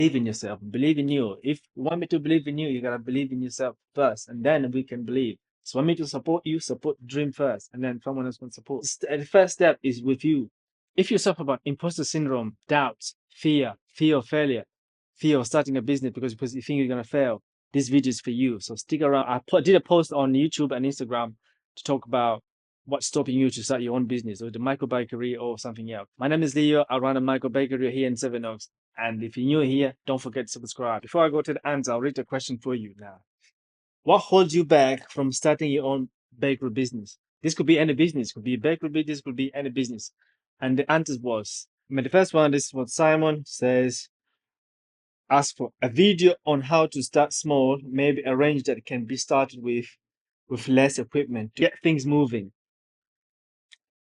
believe in yourself, believe in you. If you want me to believe in you, you gotta believe in yourself first, and then we can believe. So want me to support you, support the dream first, and then someone else can support. The first step is with you. If you suffer about imposter syndrome, doubts, fear of failure, fear of starting a business because you think you're gonna fail, this video is for you. So stick around. Did a post on YouTube and Instagram to talk about what's stopping you to start your own business or the micro bakery or something else. My name is Leo. I run a micro bakery here in Seven Oaks. And if you're new here, don't forget to subscribe. Before I go to the answer, I'll read a question for you now. What holds you back from starting your own bakery business? This could be any business, could be a bakery business, could be any business. And the answer was, the first one, this is what Simon says, ask for a video on how to start small, maybe a range that can be started with less equipment to get things moving.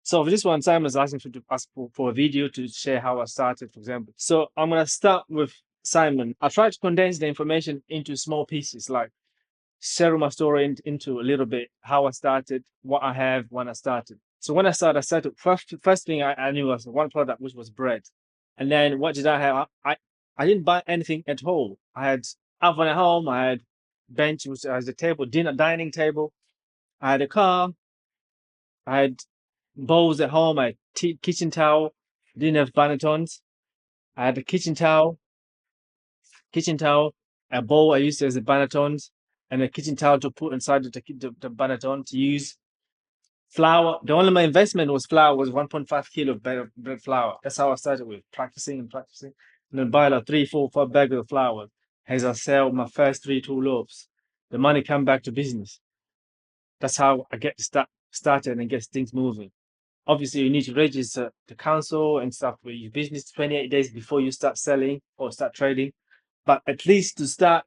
So for this one, Simon's asking to ask for a video to share how I started, for example. So I'm going to start with Simon. I try to condense the information into small pieces, like share my story into a little bit, how I started, what I have when I started. So when I started first thing I knew was one product, which was bread. And then what did I have? I didn't buy anything at all. I had oven at home. I had bench, which was a table, dining table. I had a car. I had bowls at home. I had kitchen towel. Didn't have bannetons. I had a kitchen towel, a bowl I used as a bannetons, and a kitchen towel to put inside the banneton to use. Flour. The only my investment was flour, was 1.5 kilo of bread flour. That's how I started with practicing. And then buy like 3, 4, 5 bags of flour. As I sell my first 3 2 loaves, the money come back to business. That's how I get started and get things moving. Obviously, you need to register the council and stuff with your business 28 days before you start selling or start trading. But at least to start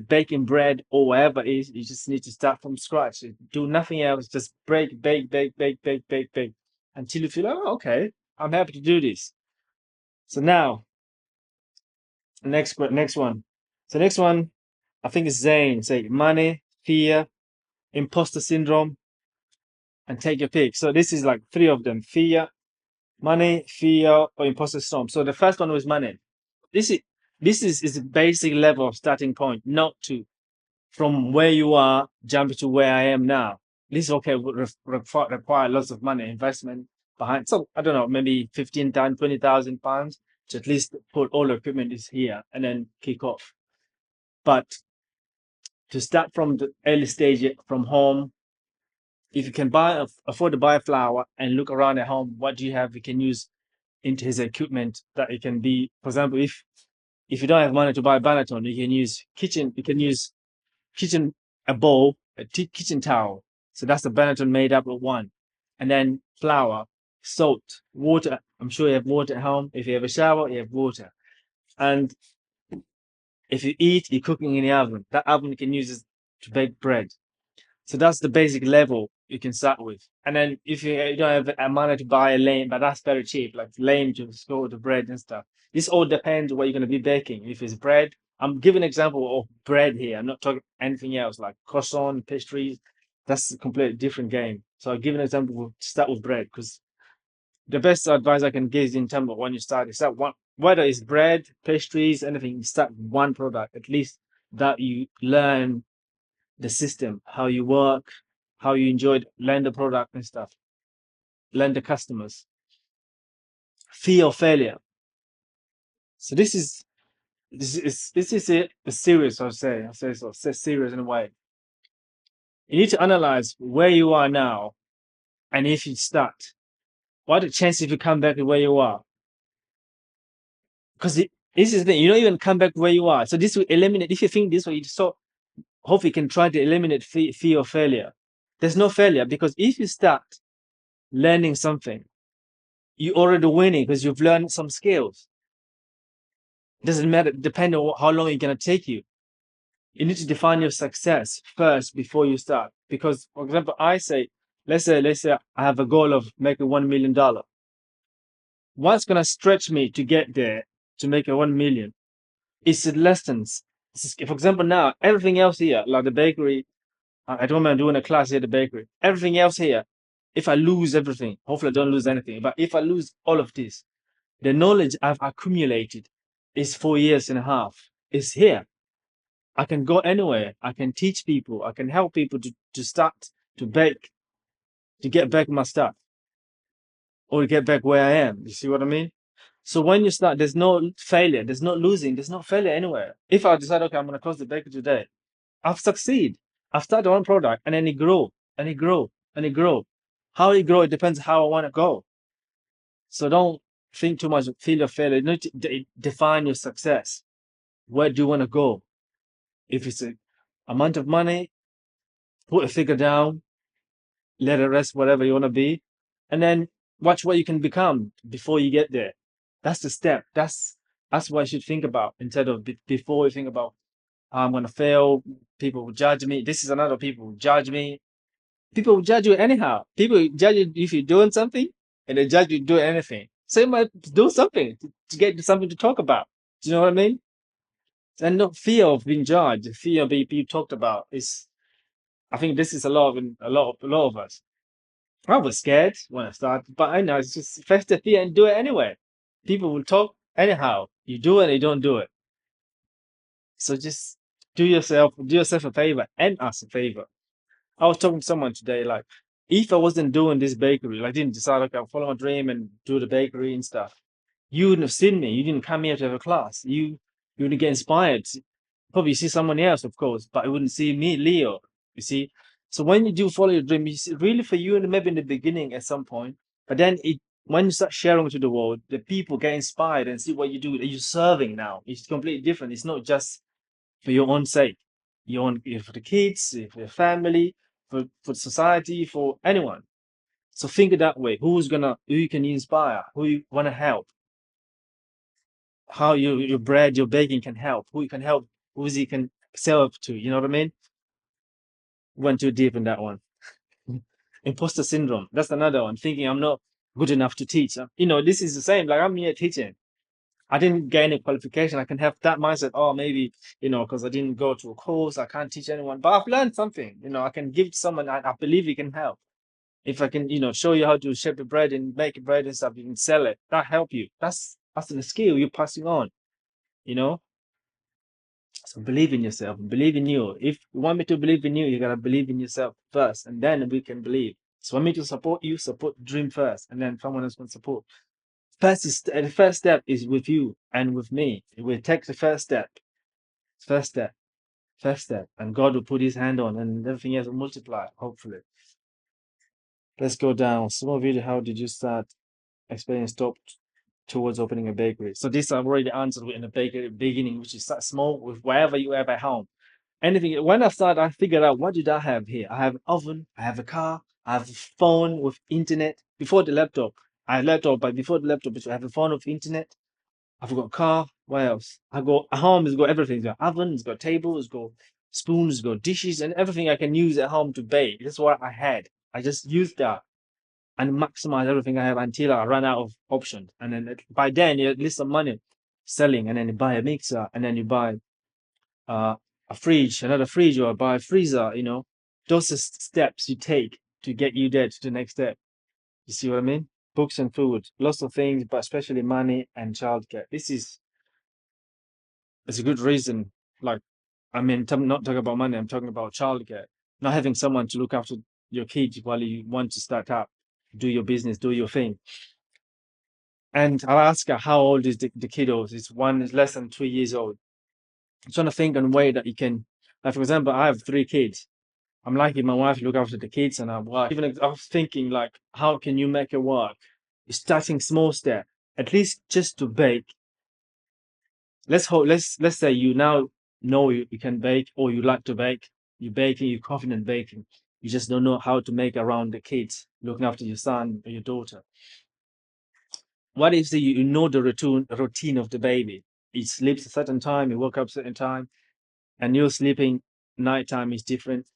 baking bread or whatever it is, you just need to start from scratch. Do nothing else. Just bake until you feel, oh, okay, I'm happy to do this. So now, next one. So next one, I think it's Zane. Say money, fear, imposter syndrome, and take your pick. So this is like 3 of them: fear, money, fear, or imposter syndrome. So the first one was money. This is a basic level of starting point, not to from where you are jump to where I am now. This is okay, would require lots of money investment behind. So I don't know, maybe 15,000, 20,000 pounds to at least put all the equipment is here and then kick off. But to start from the early stage from home, if you can afford to buy flour and look around at home, what do you have you can use into his equipment that it can be, for example, if you don't have money to buy a banneton, you can use a bowl, kitchen towel. So that's the banneton made up of one. And then flour, salt, water. I'm sure you have water at home. If you have a shower, you have water. And if you eat, you're cooking in the oven. That oven you can use to bake bread. So that's the basic level you can start with. And then if you don't have money to buy a lame, but that's very cheap, like lame to store the bread and stuff. This all depends what you're going to be baking. If it's bread, I'm giving an example of bread here. I'm not talking anything else like croissant, pastries. That's a completely different game. So I'll give an example. Start with bread because the best advice I can give is in terms of when you start one, whether it's bread, pastries, anything, start one product, at least that you learn the system, how you work, how you learn the product and stuff, learn the customers. Fear of failure. So this is a serious, I'll say so, serious in a way. You need to analyze where you are now, and if you start, what are the chances if you come back to where you are? Because this is the thing, you don't even come back where you are. So this will eliminate. If you think this way, you hopefully can try to eliminate fear of failure. There's no failure because if you start learning something, you're already winning because you've learned some skills. It doesn't matter, depending on how long it's going to take you. You need to define your success first before you start. Because, for example, let's say I have a goal of making $1 million. What's going to stretch me to get there to make a 1 million? It's the lessons. For example, now, everything else here, like the bakery, I don't mind doing a class here at the bakery. Everything else here, if I lose everything, hopefully I don't lose anything, but if I lose all of this, the knowledge I've accumulated It's 4 years and a half. It's here. I can go anywhere. I can teach people. I can help people to start to bake, to get back my stuff, or to get back where I am. You see what I mean? So when you start, there's no failure, there's no losing, there's no failure anywhere. If I decide, okay, I'm gonna close the bakery today, I've succeeded. I've started one product and then it grow and it grow and it grow. How it grow, it depends how I want to go. So don't think too much of failure. You need to define your success. Where do you want to go? If it's a amount of money, put a figure down, let it rest whatever you want to be, and then watch what you can become before you get there. That's the step. That's what you should think about instead of before you think about, I'm gonna fail. People will judge me. This is another people will judge me. People will judge you anyhow. People judge you if you're doing something, and they judge you doing anything. So you might do something to get something to talk about. Do you know what I mean? And no fear of being judged, fear of being talked about is. I think this is a lot of us. I was scared when I started, but I know it's just face the fear and do it anyway. People will talk anyhow. You do it, they don't do it. So just do yourself a favor and us a favor. I was talking to someone today, like, if I wasn't doing this bakery, like, I didn't decide, okay, I'll follow my dream and do the bakery and stuff, you wouldn't have seen me. You didn't come here to have a class. You wouldn't get inspired. Probably see someone else, of course, but you wouldn't see me, Leo. You see? So when you do follow your dream, it's really for you and maybe in the beginning at some point, but then when you start sharing to the world, the people get inspired and see what you do. You're serving now. It's completely different. It's not just for your own sake. Your own, for the kids, for your family, for society, for anyone. So think it that way. Who you can inspire, who you want to help, how your bread, your baking can help, who you can help, who you can sell it to. You know what I mean? Went too deep in that one. Imposter syndrome. That's another one. Thinking I'm not good enough to teach. This is the same. Like, I'm here teaching. I didn't gain a qualification. I can have that mindset. Oh, maybe, because I didn't go to a course, I can't teach anyone. But I've learned something. I can give to someone. I believe it can help. If I can, show you how to shape the bread and make bread and stuff, you can sell it. That help you. That's the skill you're passing on. You know. So believe in yourself. Believe in you. If you want me to believe in you, you gotta believe in yourself first, and then we can believe. So want me to support you, support dream first, and then someone else can support. The first step is with you and with me. We take the first step, first step, first step, and God will put His hand on, and everything else will multiply. Hopefully, let's go down. Small video. How did you start explaining stop towards opening a bakery? So this I've already answered in the bakery beginning, which is start small with wherever you have at home. Anything. When I started, I figured out what did I have here. I have an oven. I have a car. I have a phone with internet. Before the laptop, I had laptop, but before the laptop, I have a phone with internet. I've got a car. What else? I got a home. It's got everything. It's got oven. It's got table. It's got spoons. It's got dishes and everything I can use at home to bake. That's what I had. I just used that and maximize everything I have until I run out of options. And then by then, you at least some money selling, and then you buy a mixer, and then you buy uh, a fridge, another fridge, or buy a freezer. Those are steps you take to get you there to the next step. You see what I mean? Books and food, lots of things, but especially money and childcare. It's a good reason. Like, I mean, I'm not talking about money. I'm talking about childcare. Not having someone to look after your kids while you want to start up, do your business, do your thing. And I'll ask her, how old is the kiddos? One is less than 3 years old. I'm trying to think in a way that you can, like, for example, I have 3 kids. I'm lucky my wife look after the kids and I work. Even if I was thinking, like, how can you make it work? You're starting small step, at least just to bake. Let's say you now know you can bake, or you like to bake. You're baking, you're confident baking. You just don't know how to make around the kids, looking after your son or your daughter. What if you know the routine of the baby? He sleeps a certain time, he woke up a certain time, and your sleeping nighttime is different.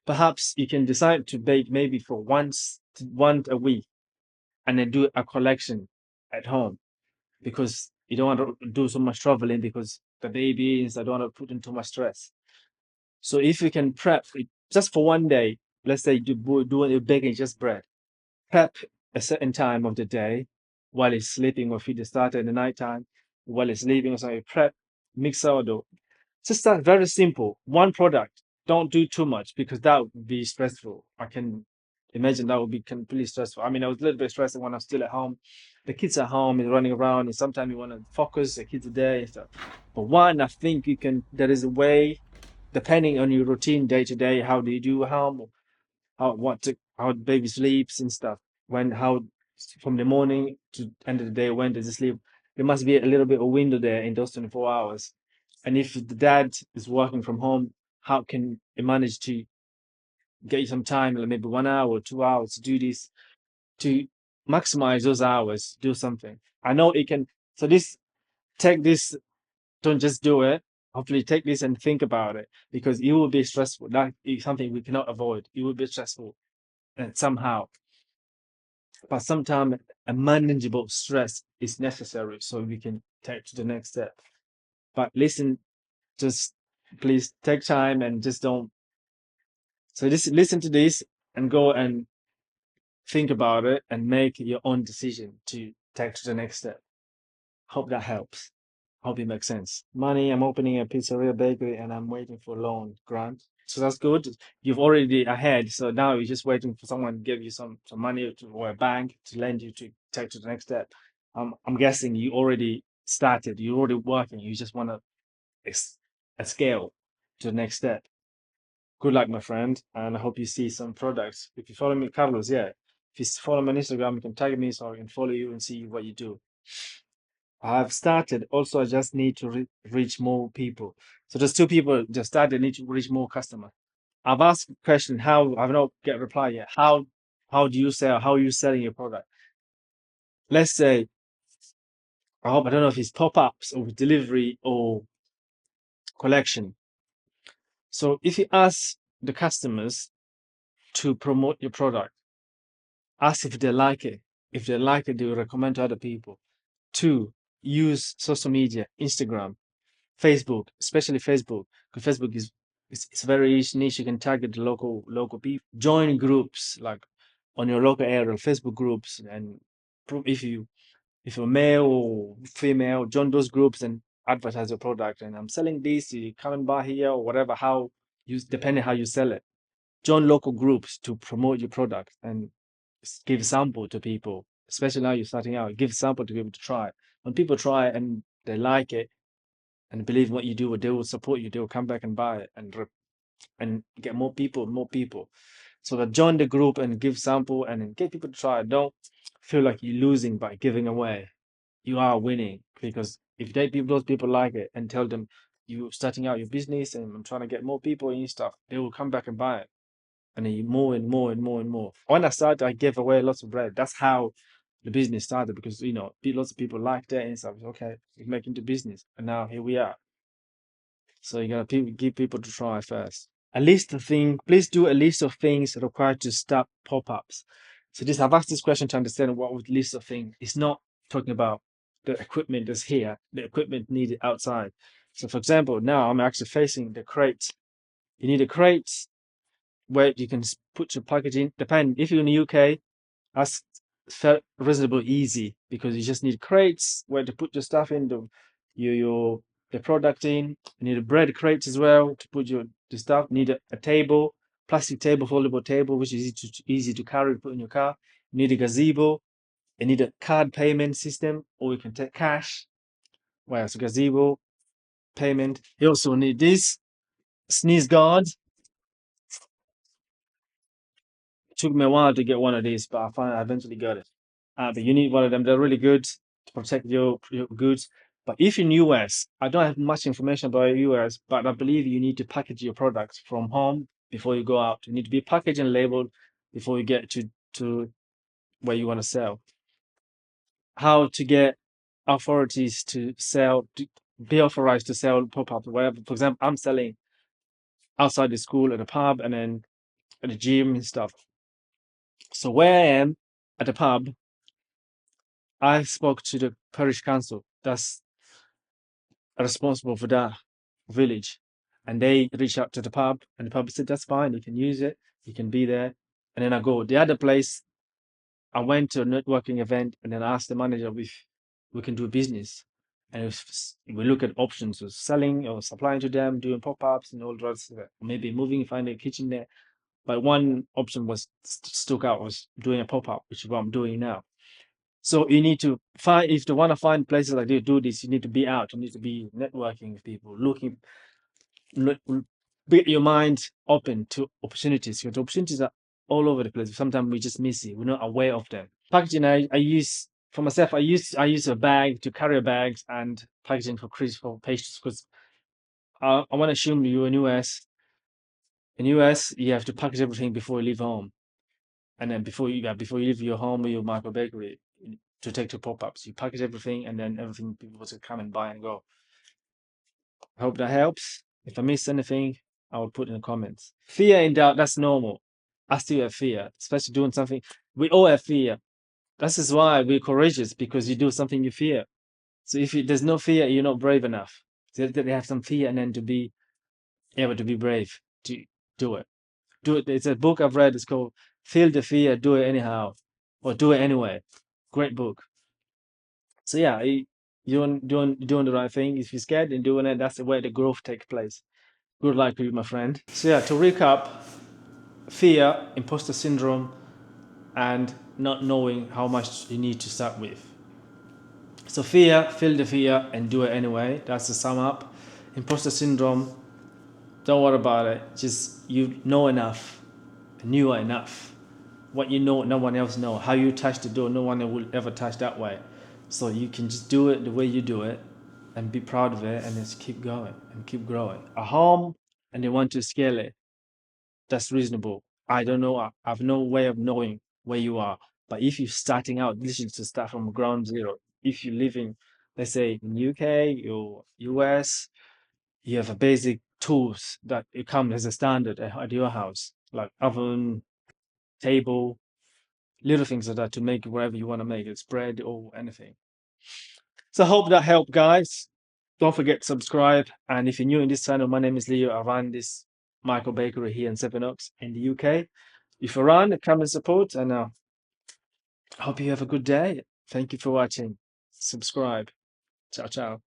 Perhaps you can decide to bake maybe for once a week, and then do a collection at home, because you don't want to do so much traveling because the baby is, I don't want to put in too much stress. So if you can prep it just for one day, let's say doing baking just bread, prep a certain time of the day while he's sleeping, or feed the starter in the nighttime, while it's sleeping or something. Prep, mix sourdough. Just that very simple. One product. Don't do too much because that would be stressful. I can imagine that would be completely stressful. I mean, I was a little bit stressed when I'm still at home. The kids at home is running around, and sometimes you want to focus. The kids are there and stuff. But one, I think you can. There is a way, depending on your routine day to day. How do you do home? How the baby sleeps and stuff. When how from the morning to end of the day, when does it sleep? There must be a little bit of window there in those 24 hours. And if the dad is working from home, how can he manage to get you some time, like maybe 1 hour or 2 hours to do this, to maximize those hours, do something. I know it can. So this, take this, don't just do it. Hopefully take this and think about it, because it will be stressful. That is something we cannot avoid. It will be stressful and somehow, but sometimes a manageable stress is necessary so we can take to the next step. But listen, just please take time and just don't. So just listen to this and go and think about it and make your own decision to take to the next step. Hope that helps. Hope it makes sense. Money, I'm opening a pizzeria bakery and I'm waiting for loan grant. So that's good. You've already ahead. So now you're just waiting for someone to give you some money or a bank to lend you to take to the next step. I'm guessing you already started. You're already working. You just want to scale to the next step. Good luck, my friend. And I hope you see some products. If you follow me, Carlos, yeah. If you follow me on Instagram, you can tag me so I can follow you and see what you do. I've started. Also, I just need to reach more people. So there's two people just started. Need to reach more customers. I've asked a question. How I've not get a reply yet. How do you sell? How are you selling your product? Let's say I don't know if it's pop-ups or delivery or collection. So if you ask the customers to promote your product, ask if they like it. If they like it, they will recommend to other people. Two, use social media, Instagram, Facebook, especially Facebook, because Facebook is it's very niche. You can target the local people. Join groups like on your local area, Facebook groups, and if you're male or female, join those groups and advertise your product. And I'm selling this. You come and buy here or whatever. How you depending how you sell it. Join local groups to promote your product and give sample to people. Especially now you're starting out, give sample to people to try. When people try and they like it and believe what you do, they will support you. They will come back and buy it and get more people, more people. So that join the group and give sample and get people to try it. Don't feel like you're losing by giving away. You are winning because if those people like it and tell them you starting out your business and I'm trying to get more people and stuff, they will come back and buy it. And then more and more and more and more. When I started, I gave away lots of bread. That's how the business started because lots of people liked it and stuff. Okay, we make into business, and now here we are. So you gotta give people to try first. A list of things. Please do a list of things required to start pop-ups. So this I've asked this question to understand what would list of things. It's not talking about the equipment that's here, the equipment needed outside. So for example, now I'm actually facing the crate. You need a crate where you can put your packaging. Depend if you're in the UK, that's reasonably easy because you just need crates where to put your stuff in, your the product in. You need a bread crate as well to put the stuff. You need a table, plastic table, foldable table, which is easy to carry, put in your car. You need a gazebo. You need a card payment system, or you can take cash. Well, it's a gazebo payment. You also need this sneeze guard. Took me a while to get one of these, but I eventually got it. But you need one of them. They're really good to protect your goods. But if in US, I don't have much information about US, but I believe you need to package your products from home before you go out. You need to be packaged and labeled before you get to where you want to sell. How to get authorities to sell, to be authorized to sell pop-up, whatever. For example, I'm selling outside the school at a pub and then at the gym and stuff. So where I am at the pub, I spoke to the parish council that's responsible for that village, and they reached out to the pub, and the pub said, "That's fine, you can use it, you can be there." And then I go the other place. I went to a networking event, and then I asked the manager if we can do business. And if we look at options of selling or supplying to them, doing pop-ups and all the rest of it, maybe moving, finding a kitchen there. But one option was stuck out was doing a pop-up, which is what I'm doing now. So you need to find, if you want to find places like this, do this, you need to be out, you need to be networking with people, looking, look, get your mind open to opportunities, because opportunities are all over the place. Sometimes we just miss it, we're not aware of them. Packaging, I use for myself, I use a bag to carry bags and packaging for patients, because I want to assume you're in US. In US, you have to package everything before you leave home. And then before you leave your home or your micro bakery to take to pop-ups, you package everything, and then everything people will come and buy and go. I hope that helps. If I missed anything, I will put in the comments. Fear in doubt, that's normal. I still have fear, especially doing something. We all have fear. This is why we're courageous, because you do something you fear. So if there's no fear, you're not brave enough. So they have some fear, and then to be able to be brave to do it. Do it. It's a book I've read. It's called "Feel the Fear, Do It Anyhow," or "Do It Anyway." Great book. So yeah, doing the right thing. If you're scared and doing it, that's the way the growth takes place. Good luck to you, my friend. So yeah, to recap: fear, imposter syndrome, and not knowing how much you need to start with. So fear, feel the fear, and do it anyway. That's the sum up. Imposter syndrome, don't worry about it. Just you know enough, and you are enough. What you know, no one else know. How you touch the door, no one will ever touch that way. So you can just do it the way you do it, and be proud of it, and just keep going and keep growing. A home, and they want to scale it. That's reasonable. I don't know. I have no way of knowing where you are. But if you're starting out, this is to start from ground zero. If you live in, let's say, in UK or US, you have a basic tools that it comes as a standard at your house, like oven, table, little things like that to make whatever you want to make. It's bread or anything. So I hope that helped, guys. Don't forget to subscribe. And if you're new in this channel, my name is Leo. I run this Michael Bakery here in Seven Oaks in the UK. If you're around, come and support. And I hope you have a good day. Thank you for watching. Subscribe. Ciao, ciao.